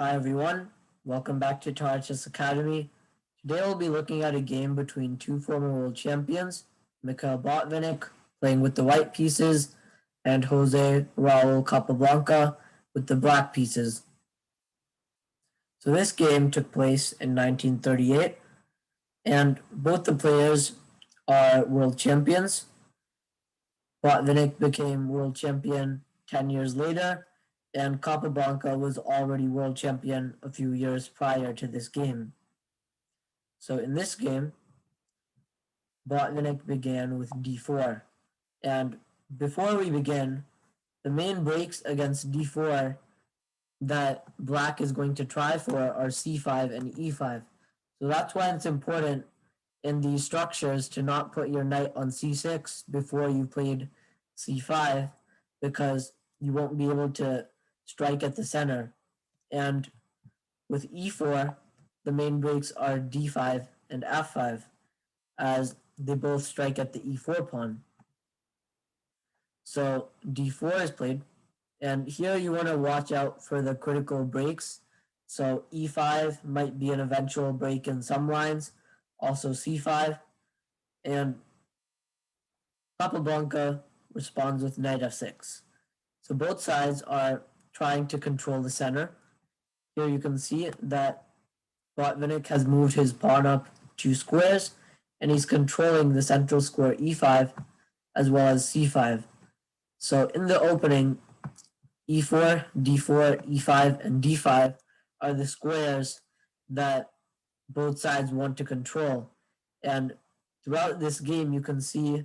Hi everyone, welcome back to TaraChessAcademy. Today we'll be looking at a game between two former world champions, Mikhail Botvinnik playing with the white pieces and Jose Raul Capablanca with the black pieces. So this game took place in 1938 and both the players are world champions. Botvinnik became world champion 10 years later, and Capablanca was already world champion a few years prior to this game. So in this game, Botvinnik began with d4. And before we begin, the main breaks against d4 that black is going to try for are c5 and e5. So that's why it's important in these structures to not put your knight on c6 before you played c5, because you won't be able to strike at the center. And with e4, the main breaks are d5 and f5, as they both strike at the e4 pawn. So d4 is played, and here you want to watch out for the critical breaks. So e5 might be an eventual break in some lines, also c5, and Capablanca responds with knight f6. So both sides are trying to control the center. Here you can see that Botvinnik has moved his pawn up 2 squares, and he's controlling the central square e5 as well as c5. So in the opening, e4, d4, e5, and d5 are the squares that both sides want to control. And throughout this game, you can see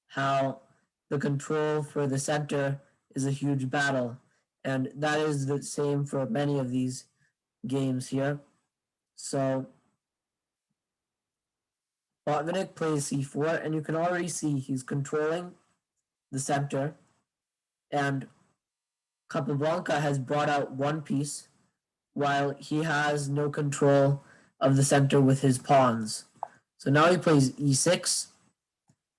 how the control for the center is a huge battle. And that is the same for many of these games here. So Botvinnik plays c4, and you can already see he's controlling the center. And Capablanca has brought out one piece, while he has no control of the center with his pawns. So now he plays e6.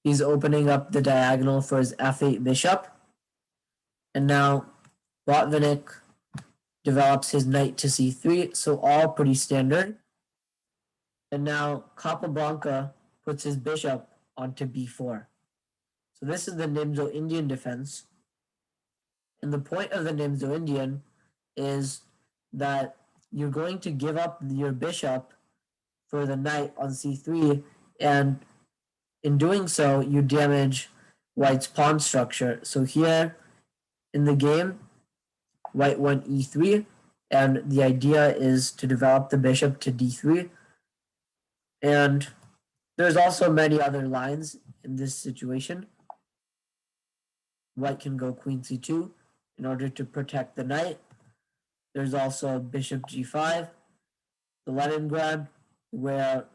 He's opening up the diagonal for his f8 bishop. And now Botvinnik develops his knight to c3, so all pretty standard. And now Capablanca puts his bishop onto b4. So this is the Nimzo-Indian defense. And the point of the Nimzo-Indian is that you're going to give up your bishop for the knight on c3, and in doing so, you damage white's pawn structure. So here in the game, white went e3, and the idea is to develop the bishop to d3. And there's also many other lines in this situation. White can go queen c2 in order to protect the knight. There's also bishop g5, the Leningrad, where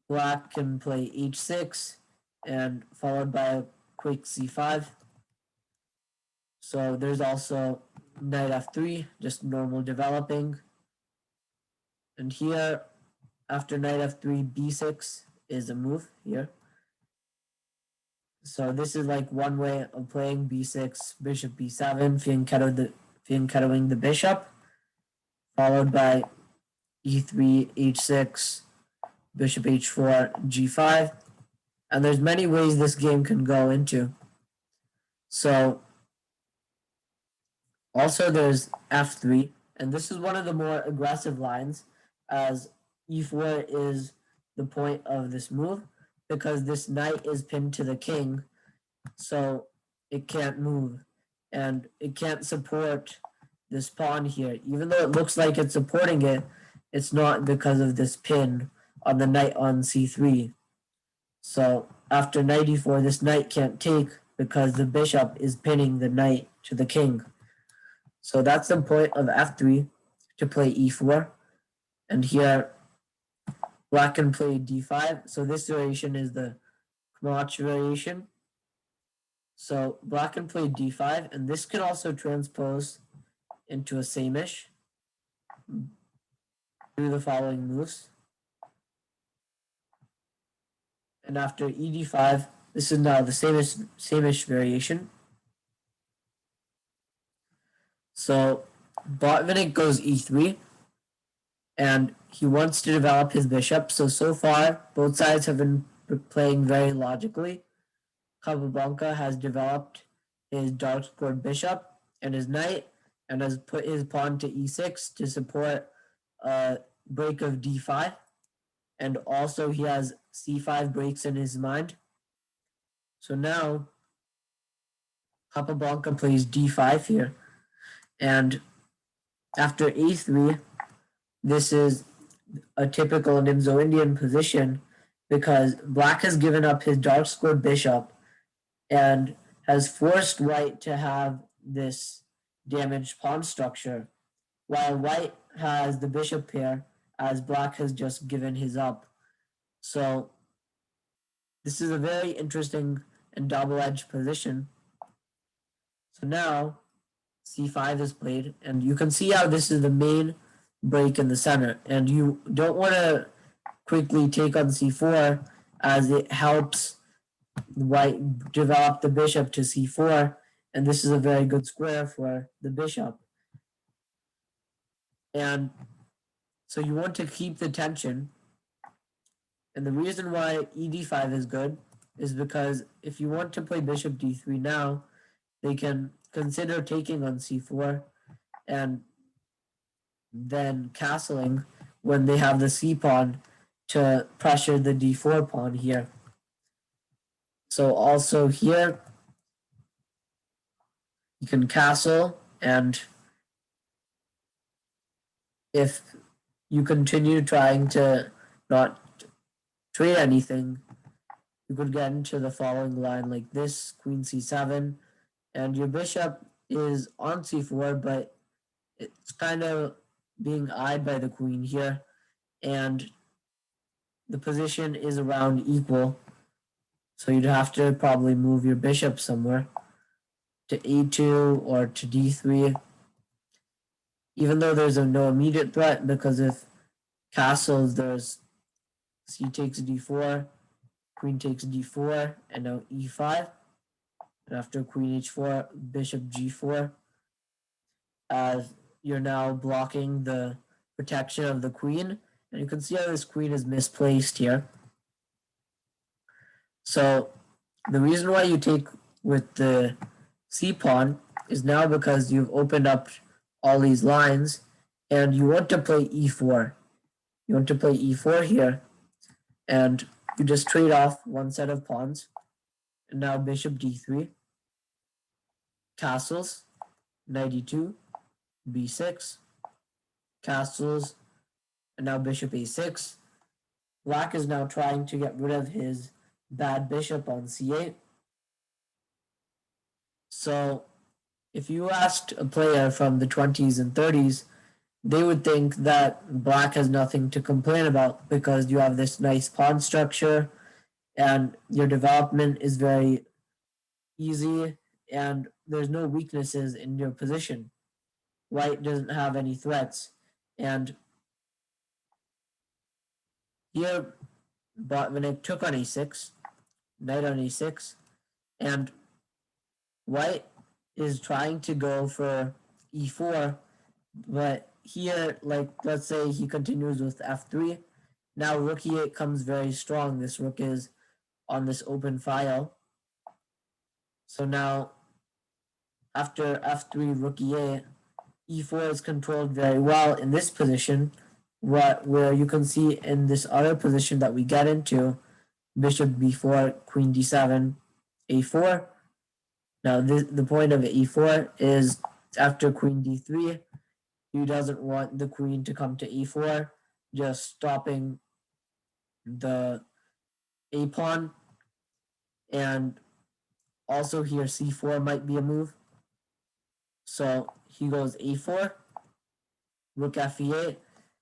black can play h6 and followed by a quick c5. So there's also knight f3, just normal developing. And here, after knight f3, b6 is a move here. So this is like one way of playing b6, bishop b7, fianchettoing the bishop, followed by e3, h6, bishop h4, g5. And there's many ways this game can go into. So also there's f3, and this is one of the more aggressive lines, as e4 is the point of this move, because this knight is pinned to the king, so it can't move, and it can't support this pawn here. Even though it looks like it's supporting it, it's not, because of this pin on the knight on c3. So after knight e4, this knight can't take because the bishop is pinning the knight to the king. So that's the point of f3, to play e4. And here, black can play d5. So this variation is the Kmach variation. So black can play d5, and this can also transpose into a samish. Do the following moves. And after ed5, this is now the samish variation. So Botvinnik goes e3, and he wants to develop his bishop. So far, both sides have been playing very logically. Capablanca has developed his dark squared bishop and his knight, and has put his pawn to e6 to support a break of d5. And also he has c5 breaks in his mind. So now Capablanca plays d5 here. And after a3, this is a typical Nimzo-Indian position because black has given up his dark squared bishop and has forced white to have this damaged pawn structure, while white has the bishop pair as black has just given his up. So this is a very interesting and double-edged position. So now c5 is played, and you can see how this is the main break in the center, and you don't want to quickly take on c4 as it helps white develop the bishop to c4, and this is a very good square for the bishop. And so you want to keep the tension, and the reason why ed5 is good is because if you want to play bishop d3 now, they can consider taking on c4 and then castling when they have the c pawn to pressure the d4 pawn here. So also here, you can castle, and if you continue trying to not trade anything, you could get into the following line like this, queen c7, and your bishop is on c4, but it's kind of being eyed by the queen here, and the position is around equal, so you'd have to probably move your bishop somewhere to a2 or to d3, even though there's no immediate threat, because if castles, there's c takes d4, queen takes d4, and now e5, and after queen h4, bishop g4, as you're now blocking the protection of the queen, and you can see how this queen is misplaced here. So the reason why you take with the c pawn is now because you've opened up all these lines, and you want to play e4. You want to play e4 here, and you just trade off one set of pawns. And now bishop d3, castles, knight e2, b6, castles, and now bishop a6. Black is now trying to get rid of his bad bishop on c8. So if you asked a player from the 20s and 30s, they would think that black has nothing to complain about because you have this nice pawn structure and your development is very easy and there's no weaknesses in your position. White doesn't have any threats. And here, Botvinnik took on a6, knight on a6, and white is trying to go for e4, but here, like, let's say he continues with f3. Now rook e8 comes very strong. This rook is on this open file. So now, after f3, rook e8, e4 is controlled very well in this position, where you can see in this other position that we get into, bishop b4, queen d7, a4. Now, the point of e4 is after queen d3, he doesn't want the queen to come to e4, just stopping the a pawn. And also here, c4 might be a move. So he goes a4, rook f8,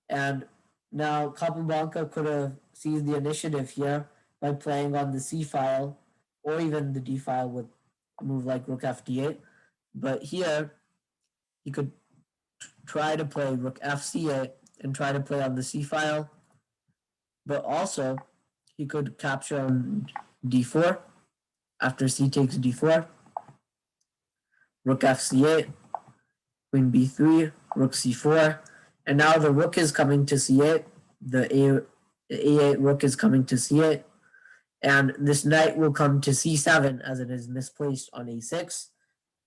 and now Capablanca could have seized the initiative here by playing on the c file or even the d file with a move like rook fd8. But here, he could try to play rook fc8 and try to play on the c file. But also, he could capture on d4 after c takes d4, rook fc8, queen b3, rook c4, and now the rook is coming to c8. The a8 rook is coming to c8, and this knight will come to c7 as it is misplaced on a6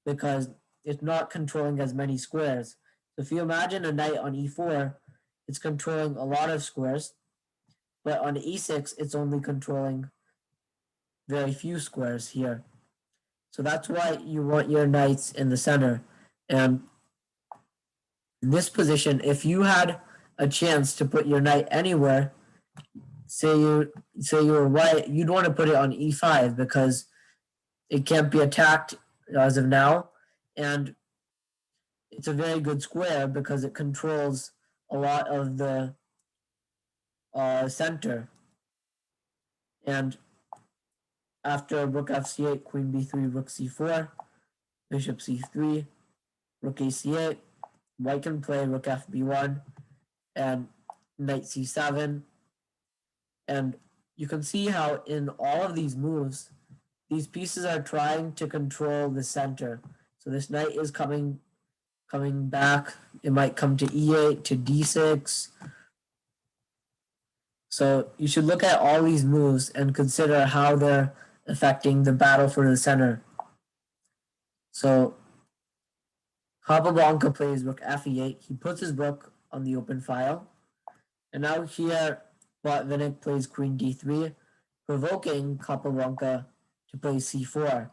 because it's not controlling as many squares. So if you imagine a knight on e4, it's controlling a lot of squares, but on e6 it's only controlling very few squares here. So that's why you want your knights in the center. And in this position, if you had a chance to put your knight anywhere, say you were white, you'd want to put it on e5 because it can't be attacked as of now, and it's a very good square because it controls a lot of the center. And after rook f c8, queen b3, rook c4, bishop c3, rook ac8, white can play rook fb1 and knight c7. And you can see how in all of these moves, these pieces are trying to control the center. So this knight is coming back. It might come to e8, to d6. So you should look at all these moves and consider how they're affecting the battle for the center. So Capablanca plays rook f8. He puts his rook on the open file. And now here, Botvinnik plays queen d3, provoking Capablanca to play c4.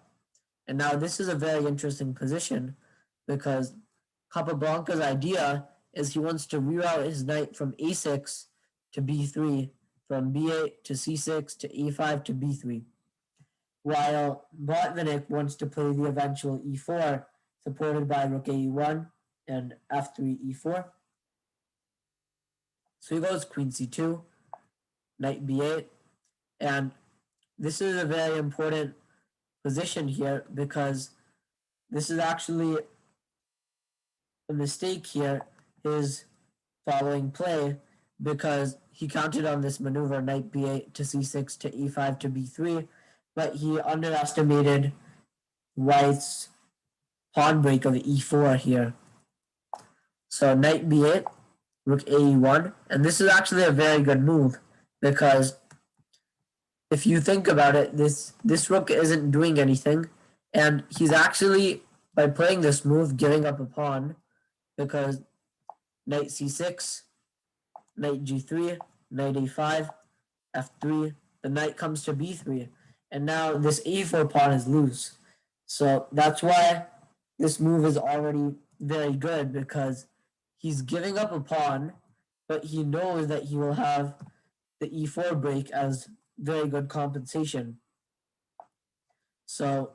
And now this is a very interesting position because Capablanca's idea is he wants to reroute his knight from a6 to b3, from b8 to c6 to e5 to b3, while Botvinnik wants to play the eventual e4, supported by rook ae1 and f3 e4. So he goes queen c2, knight b8, and this is a very important position here because this is actually a mistake here, his following play, because he counted on this maneuver knight b8 to c6 to e5 to b3, but he underestimated white's pawn break of e4 here. So knight b8, rook ae1, and this is actually a very good move because if you think about it, this rook isn't doing anything, and he's actually, by playing this move, giving up a pawn because knight c6, knight g3, knight a5, f3, the knight comes to b3, and now this a4 pawn is loose. So that's why this move is already very good because he's giving up a pawn, but he knows that he will have the e4 break as very good compensation. So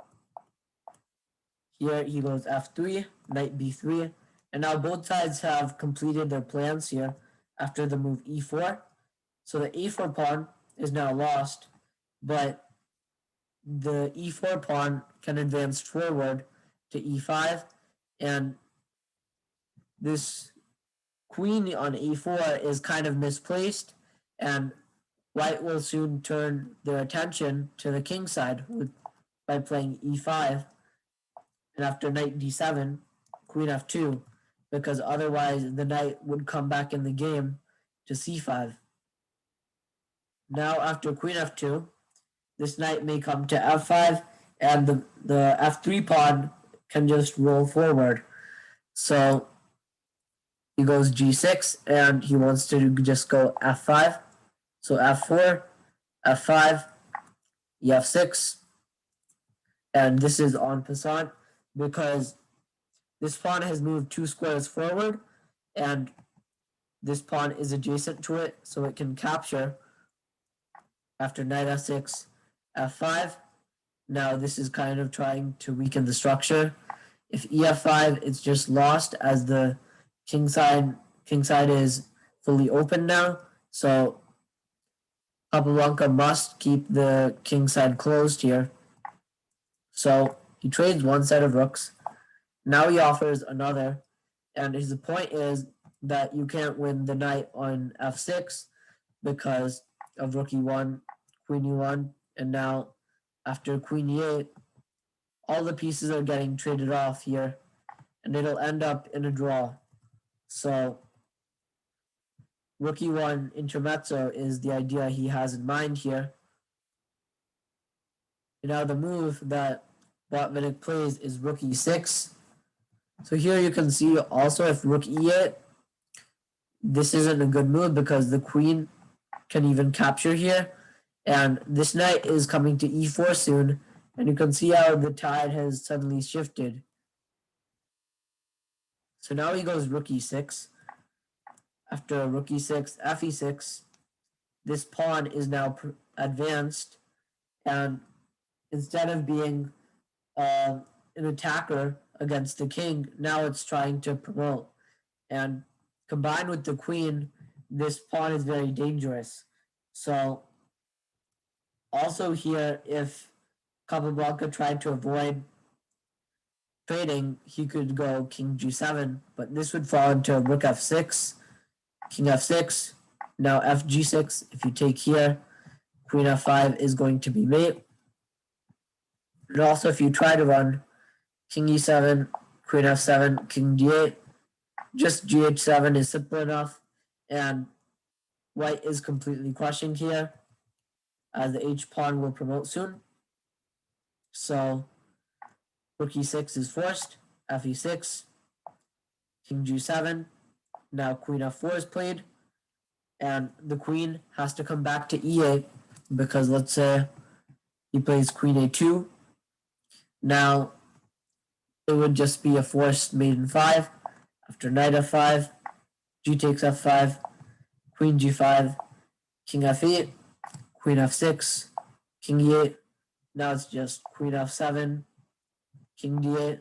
here he goes f3, knight b3, and now both sides have completed their plans here after the move e4. So the a4 pawn is now lost, but the e4 pawn can advance forward to e5, and this queen on e4 is kind of misplaced, and white will soon turn their attention to the king side by playing e5, and after knight d7, queen f2, because otherwise the knight would come back in the game to c5. Now after queen f2, this knight may come to f5, and the f3 pawn can just roll forward. So he goes g6, and he wants to just go f5. So f4, f5, ef6, and this is en passant because this pawn has moved 2 squares forward, and this pawn is adjacent to it, so it can capture after knight f6, f5. Now this is kind of trying to weaken the structure. If ef5, it's just lost as the king side is fully open now. So Capablanca must keep the king side closed here. So he trades one set of rooks. Now he offers another, and his point is that you can't win the knight on f6 because of rook e1, queen e1, and now after queen e8, all the pieces are getting traded off here, and it'll end up in a draw. So Rookie 1 intermezzo is the idea he has in mind here. And now the move that Botvinnik plays is Rook E6. So here you can see also if Rook E8, this isn't a good move because the queen can even capture here. And this knight is coming to E4 soon. And you can see how the tide has suddenly shifted. So now he goes Rook E6. After Rook E6, F E6, this pawn is now advanced. And instead of being an attacker against the king, now it's trying to promote. And combined with the queen, this pawn is very dangerous. So also here, if Capablanca tried to avoid trading, he could go king g7, but this would fall into rook f6, king f6, now f g6. If you take here, queen f5 is going to be mate. And also if you try to run king e7, queen f7, king d8, just gh7 is simple enough, and white is completely crushing here, as the h pawn will promote soon. So rook e6 is forced, f e6, king g7, now queen f4 is played, and the queen has to come back to e8, because let's say he plays queen a2, now it would just be a forced mate in 5, after knight f5, g takes f5, queen g5, king f8, queen f6, king e8, now it's just queen f7, king d8,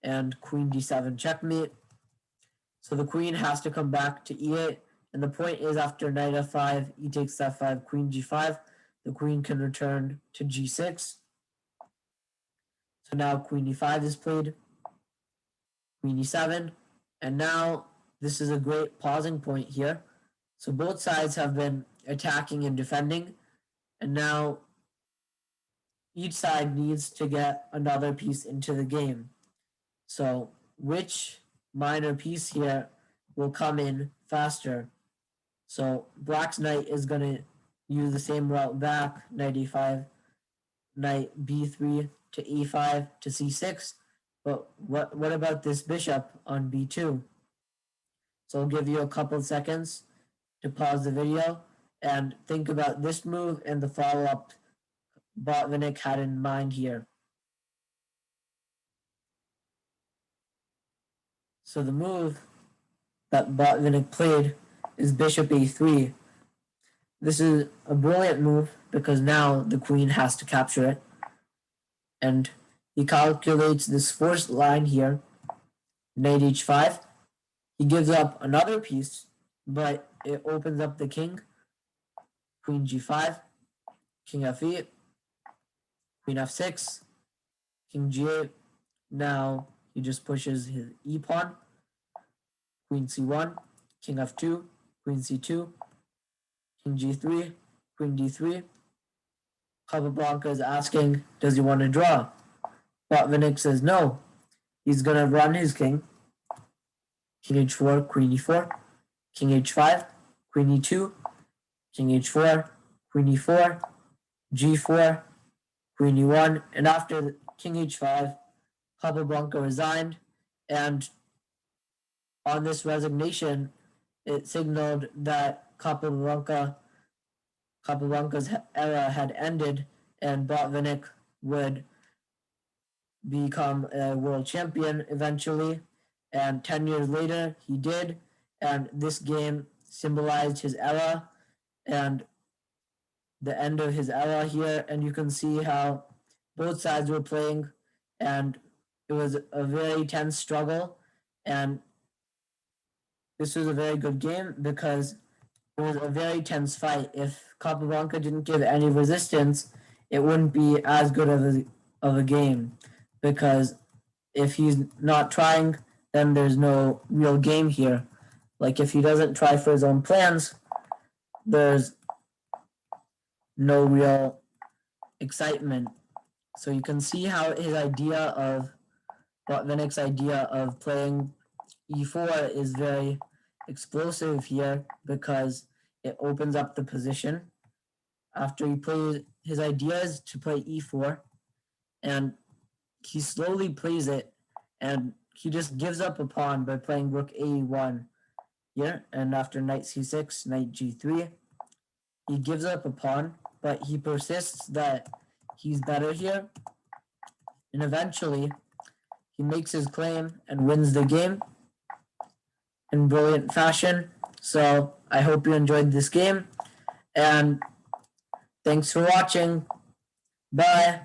and queen d7 checkmate. So the queen has to come back to e8, and the point is after knight f5, e takes f5, queen g5, the queen can return to g6. So now queen e5 is played, queen e7, and now this is a great pausing point here. So both sides have been attacking and defending, and now each side needs to get another piece into the game. So which minor piece here will come in faster? So black's knight is going to use the same route back, knight e5, knight b3 to e5 to c6. But what about this bishop on b2? So I'll give you a couple seconds to pause the video and think about this move and the follow-up Botvinnik had in mind here. So the move that Botvinnik played is bishop a3. This is a brilliant move because now the queen has to capture it. And he calculates this forced line here, knight h5. He gives up another piece, but it opens up the king, queen g5, king f8, queen f6, king g8. Now he just pushes his e pawn, queen c1, king f2, queen c2, king g3, queen d3. Capablanca is asking, does he want to draw? Botvinnik says no. He's going to run his king. King h4, queen e4, king h5, queen e2, king h4, queen e4, g4, queen e1, and after king h5, Capablanca resigned, and on this resignation, it signaled that Capablanca's era had ended, and Botvinnik would become a world champion eventually. And 10 years later, he did, and this game symbolized his era and the end of his era here. And you can see how both sides were playing, and it was a very tense struggle. And this was a very good game because it was a very tense fight. If Capablanca didn't give any resistance, it wouldn't be as good of a game, because if he's not trying, then there's no real game here. Like if he doesn't try for his own plans, there's no real excitement. So you can see how his idea of Botvinnik's idea of playing e4 is very explosive here because it opens up the position. After he plays, his idea is to play e4, and he slowly plays it, and he just gives up a pawn by playing rook a1 here, and after knight c6, knight g3, he gives up a pawn, but he persists that he's better here, and eventually he makes his claim and wins the game in brilliant fashion. So I hope you enjoyed this game, and thanks for watching. Bye.